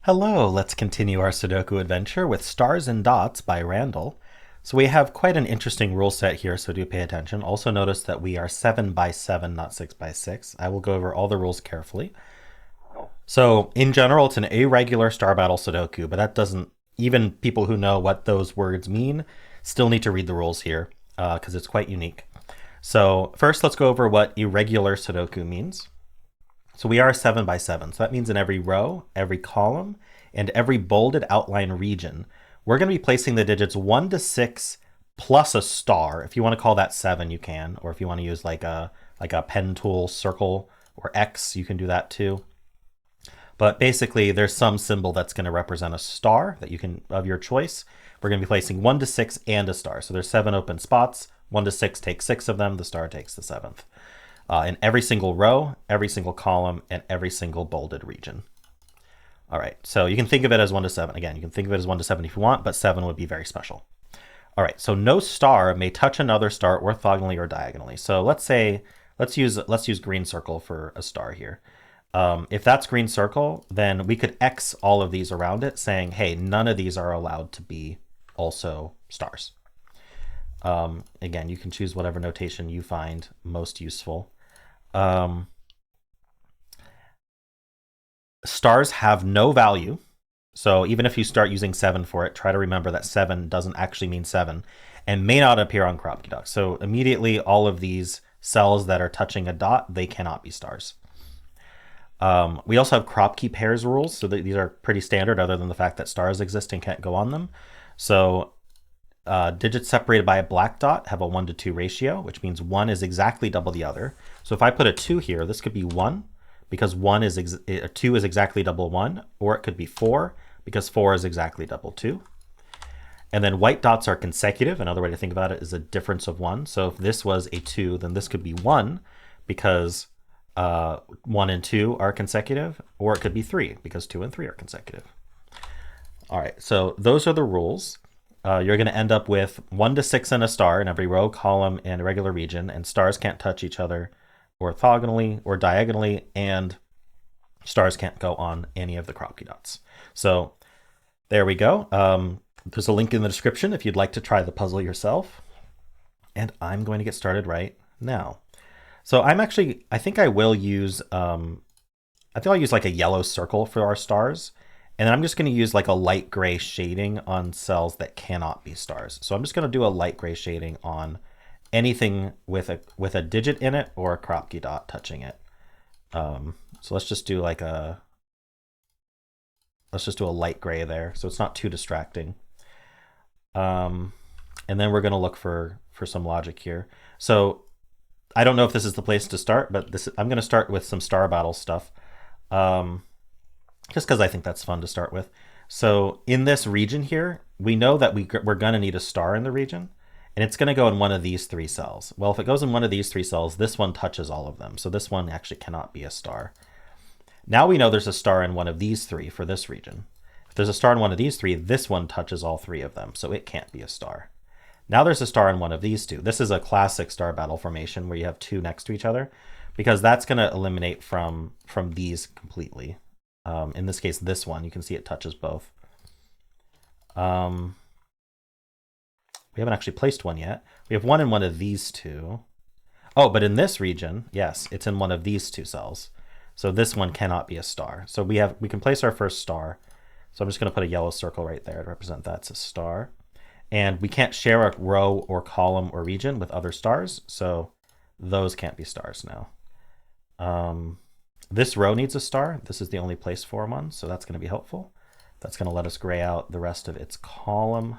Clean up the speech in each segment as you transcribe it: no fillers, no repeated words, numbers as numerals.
Hello, let's continue our Sudoku adventure with Stars and Dots by Randall. So we have quite an interesting rule set here, so do pay attention. Also notice that we are 7 by 7, not 6 by 6. I will go over all the rules carefully. So in general, it's an irregular star battle Sudoku, but that doesn't, even people who know what those words mean still need to read the rules here because it's quite unique. So first, let's go over what irregular Sudoku means. So we are 7 by 7. So that means in every row, every column, and every bolded outline region, we're going to be placing the digits 1 to 6 plus a star. If you want to call that 7, you can. Or if you want to use like a pen tool circle or X, you can do that too. But basically, there's some symbol that's going to represent a star that you can of your choice. We're going to be placing 1 to 6 and a star. So there's 7 open spots. 1 to 6 takes 6 of them. The star takes the 7th. In every single row, every single column, and every single bolded region. All right, so you can think of it as 1 to 7. Again, you can think of it as 1 to 7 if you want, but 7 would be very special. All right, so no star may touch another star orthogonally or diagonally. So let's use green circle for a star here. If that's green circle, then we could X all of these around it, saying, hey, none of these are allowed to be also stars. Again, you can choose whatever notation you find most useful. Stars have no value. So even if you start using 7 for it, try to remember that 7 doesn't actually mean 7 and may not appear on crop duck. So immediately all of these cells that are touching a dot, they cannot be stars. We also have crop key pairs rules. So these are pretty standard other than the fact that stars exist and can't go on them. So digits separated by a black dot have a 1 to 2 ratio, which means 1 is exactly double the other. So if I put a 2 here, this could be 1 because 2 is exactly double 1, or it could be 4 because 4 is exactly double 2. And then white dots are consecutive. Another way to think about it is a difference of 1. So if this was a 2, then this could be 1 because 1 and 2 are consecutive, or it could be 3 because 2 and 3 are consecutive. All right, so those are the rules. You're going to end up with 1 to 6 and a star in every row, column, and regular region, and stars can't touch each other orthogonally or diagonally, and stars can't go on any of the crop key dots. So there we go. There's a link in the description if you'd like to try the puzzle yourself. And I'm going to get started right now. So I think I will use, I'll use like a yellow circle for our stars. And then I'm just going to use like a light gray shading on cells that cannot be stars. So I'm just going to do a light gray shading on anything with a digit in it or a crop key dot touching it. So let's just do a light gray there, so it's not too distracting. And then we're going to look for some logic here. So I don't know if this is the place to start, but I'm going to start with some star battle stuff. Just because I think that's fun to start with. So in this region here, we know that we're going to need a star in the region, and it's going to go in one of these 3 cells. Well, if it goes in one of these 3 cells, this one touches all of them. So this one actually cannot be a star. Now we know there's a star in one of these 3 for this region. If there's a star in one of these 3, this one touches all 3 of them, so it can't be a star. Now there's a star in one of these 2. This is a classic star battle formation where you have 2 next to each other, because that's going to eliminate from these completely. In this case, this one, you can see it touches both. We haven't actually placed one yet. We have one in one of these 2. Oh, but in this region, yes, it's in one of these 2 cells. So this one cannot be a star. So we can place our first star. So I'm just going to put a yellow circle right there to represent that's a star. And we can't share a row or column or region with other stars, so those can't be stars now. This row needs a star. This is the only place for one, so that's going to be helpful. That's going to let us gray out the rest of its column.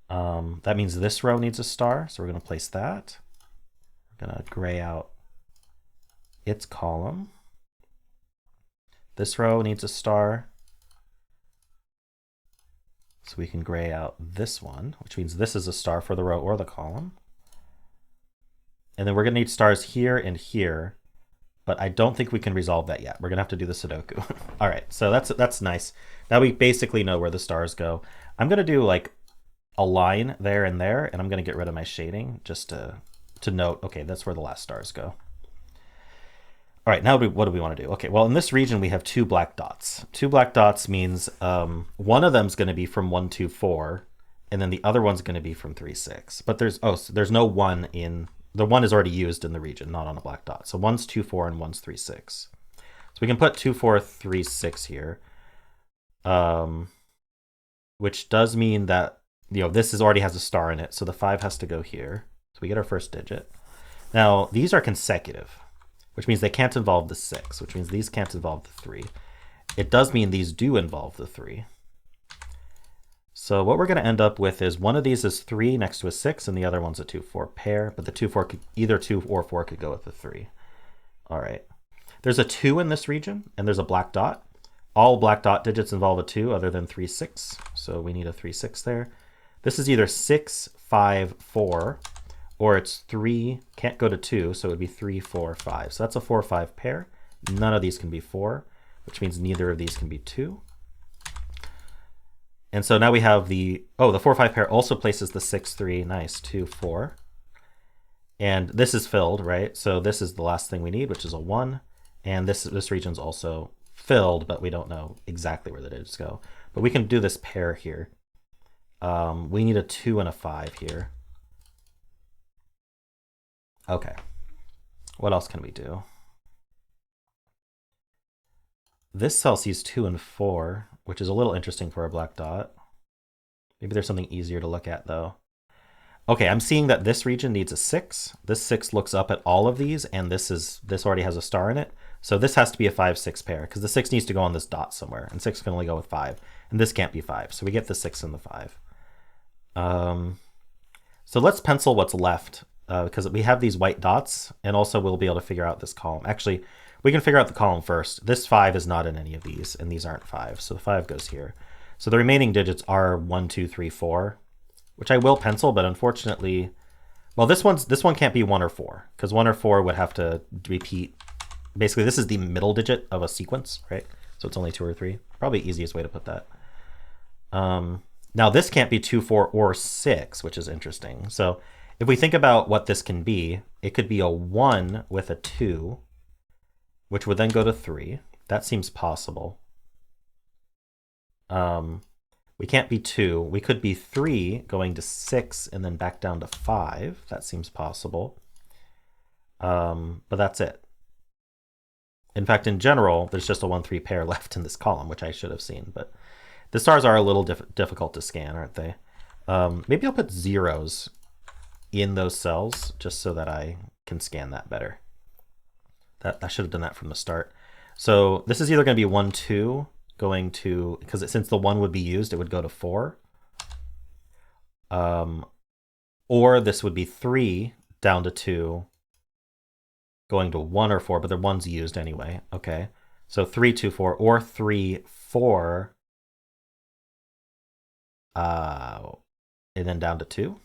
That means this row needs a star, so we're going to place that. We're going to gray out its column. This row needs a star, so we can gray out this one, which means this is a star for the row or the column. And then we're going to need stars here and here, but I don't think we can resolve that yet. We're going to have to do the Sudoku. All right, so that's nice. Now we basically know where the stars go. I'm going to do like a line there and there, and I'm going to get rid of my shading just to note, okay, that's where the last stars go. All right, now what do we want to do? Okay, well, in this region, we have two black dots. Two black dots means one of them is going to be from 1, 2, 4, and then the other one's going to be from 3, 6. But so there's no 1 in, the 1 is already used in the region, not on a black dot. So one's 2, 4, and one's 3, 6. So we can put 2, 4, 3, 6 here, which does mean that, this already has a star in it, so the 5 has to go here. So we get our first digit. Now, these are consecutive, which means they can't involve the 6, which means these can't involve the 3. It does mean these do involve the 3. So what we're going to end up with is one of these is 3 next to a 6, and the other one's a 2, 4 pair, but the 2, 4 could, either 2 or 4 could go with the 3. All right. There's a 2 in this region, and there's a black dot. All black dot digits involve a 2 other than 3, 6, so we need a 3, 6 there. This is either 6, 5, 4, or it's 3, can't go to 2, so it would be 3, 4, 5. So that's a 4, 5 pair. None of these can be 4, which means neither of these can be 2. And so now we have the 4, 5 pair also places the 6, 3, nice, 2, 4. And this is filled, right? So this is the last thing we need, which is a 1. And this region's also filled, but we don't know exactly where the digits go. But we can do this pair here. We need a 2 and a 5 here. Okay, what else can we do? This cell sees 2 and 4, which is a little interesting for a black dot. Maybe there's something easier to look at though. Okay, I'm seeing that this region needs a 6. This 6 looks up at all of these, and this already has a star in it. So this has to be a 5, 6 pair, because the 6 needs to go on this dot somewhere, and 6 can only go with 5. And this can't be 5, so we get the 6 and the 5. So let's pencil what's left, because we have these white dots, and also we'll be able to figure out this column. Actually, we can figure out the column first. This 5 is not in any of these, and these aren't 5, so the 5 goes here. So the remaining digits are 1, 2, 3, 4, which I will pencil, but unfortunately, well, this one can't be 1 or 4, because 1 or 4 would have to repeat. Basically, this is the middle digit of a sequence, right? So it's only 2 or 3. Probably the easiest way to put that. Now this can't be 2, 4, or 6, which is interesting. So if we think about what this can be, it could be a 1 with a 2, which would then go to 3. That seems possible. We can't be 2. We could be 3 going to 6 and then back down to 5. That seems possible. But that's it. In fact, in general, there's just a 1, 3 pair left in this column, which I should have seen. But the stars are a little difficult to scan, aren't they? Maybe I'll put zeros in those cells just so that I can scan that better. I should have done that from the start. So this is either going to be 1, 2 going to, because since the 1 would be used, it would go to 4. Or this would be 3 down to 2 going to 1 or 4, but the 1's used anyway. Okay, so 3, 2, 4, or 3, 4, and then down to 2,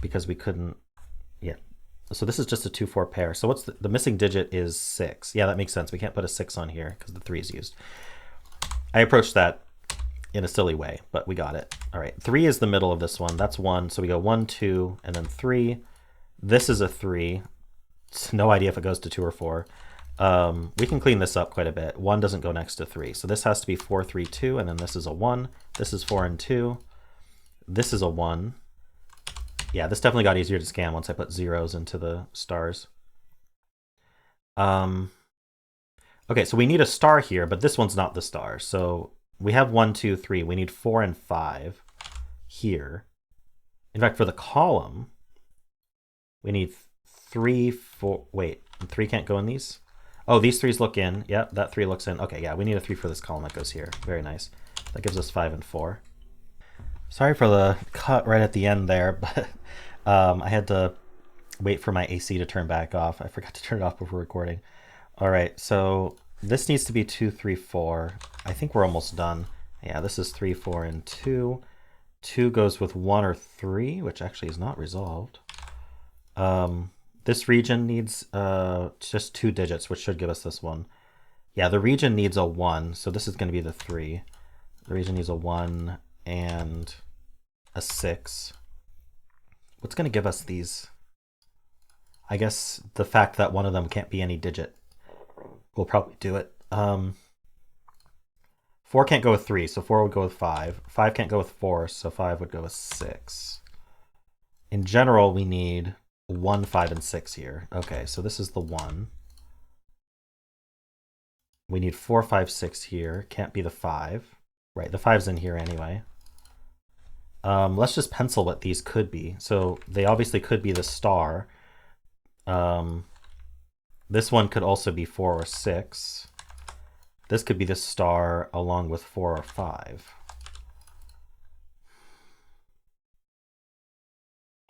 because we couldn't, yeah. So this is just a 2, 4 pair. So what's the missing digit is 6. Yeah, that makes sense. We can't put a 6 on here because the 3 is used. I approached that in a silly way, but we got it. All right, 3 is the middle of this one. That's 1. So we go 1, 2, and then 3. This is a 3. It's no idea if it goes to 2 or 4. We can clean this up quite a bit. 1 doesn't go next to 3. So this has to be 4, 3, 2, and then this is a 1. This is 4 and 2. This is a 1. Yeah, this definitely got easier to scan once I put zeros into the stars. Okay, so we need a star here, but this one's not the star. So we have 1, 2, 3. We need 4 and 5 here. In fact, for the column, we need 3, 4. Wait, 3 can't go in these? Oh, these 3s look in. Yeah, that 3 looks in. Okay, yeah, we need a 3 for this column that goes here. Very nice. That gives us 5 and 4. Sorry for the cut right at the end there, but I had to wait for my AC to turn back off. I forgot to turn it off before recording. All right, so this needs to be 2, 3, 4. I think we're almost done. Yeah, this is 3, 4, and 2. 2 goes with 1 or 3, which actually is not resolved. This region needs just 2 digits, which should give us this one. Yeah, the region needs a 1, so this is going to be the 3. The region needs a 1 and a 6. What's going to give us these? I guess the fact that one of them can't be any digit. we'll probably do it. 4 can't go with 3, so 4 would go with 5. 5 can't go with 4, so 5 would go with 6. In general, we need 1, 5, and 6 here. Okay, so this is the 1. We need 4, 5, 6 here. Can't be the 5. Right, the 5's in here anyway. Let's just pencil what these could be. So they obviously could be the star. This one could also be 4 or 6. This could be the star along with 4 or 5.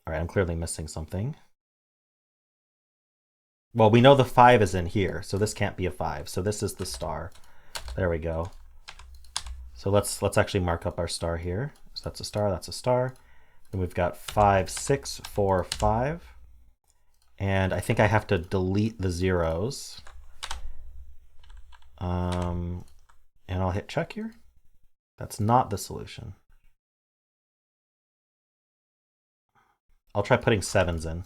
All right, I'm clearly missing something. Well, we know the 5 is in here, so this can't be a 5. So this is the star. There we go. So let's actually mark up our star here. So that's a star, that's a star. And we've got 5, 6, 4, 5. And I think I have to delete the zeros. And I'll hit check here. That's not the solution. I'll try putting 7s in.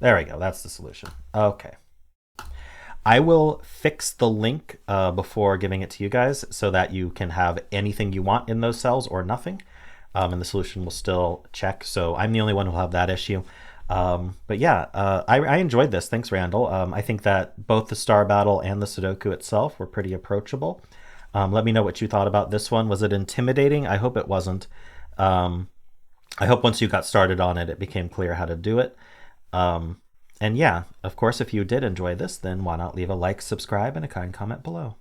There we go, that's the solution. Okay. I will fix the link before giving it to you guys so that you can have anything you want in those cells or nothing. And the solution will still check. So I'm the only one who'll have that issue. But yeah, I enjoyed this. Thanks, Randall. I think that both the Star Battle and the Sudoku itself were pretty approachable. Let me know what you thought about this one. Was it intimidating? I hope it wasn't. I hope once you got started on it, it became clear how to do it. And yeah, of course, if you did enjoy this, then why not leave a like, subscribe, and a kind comment below.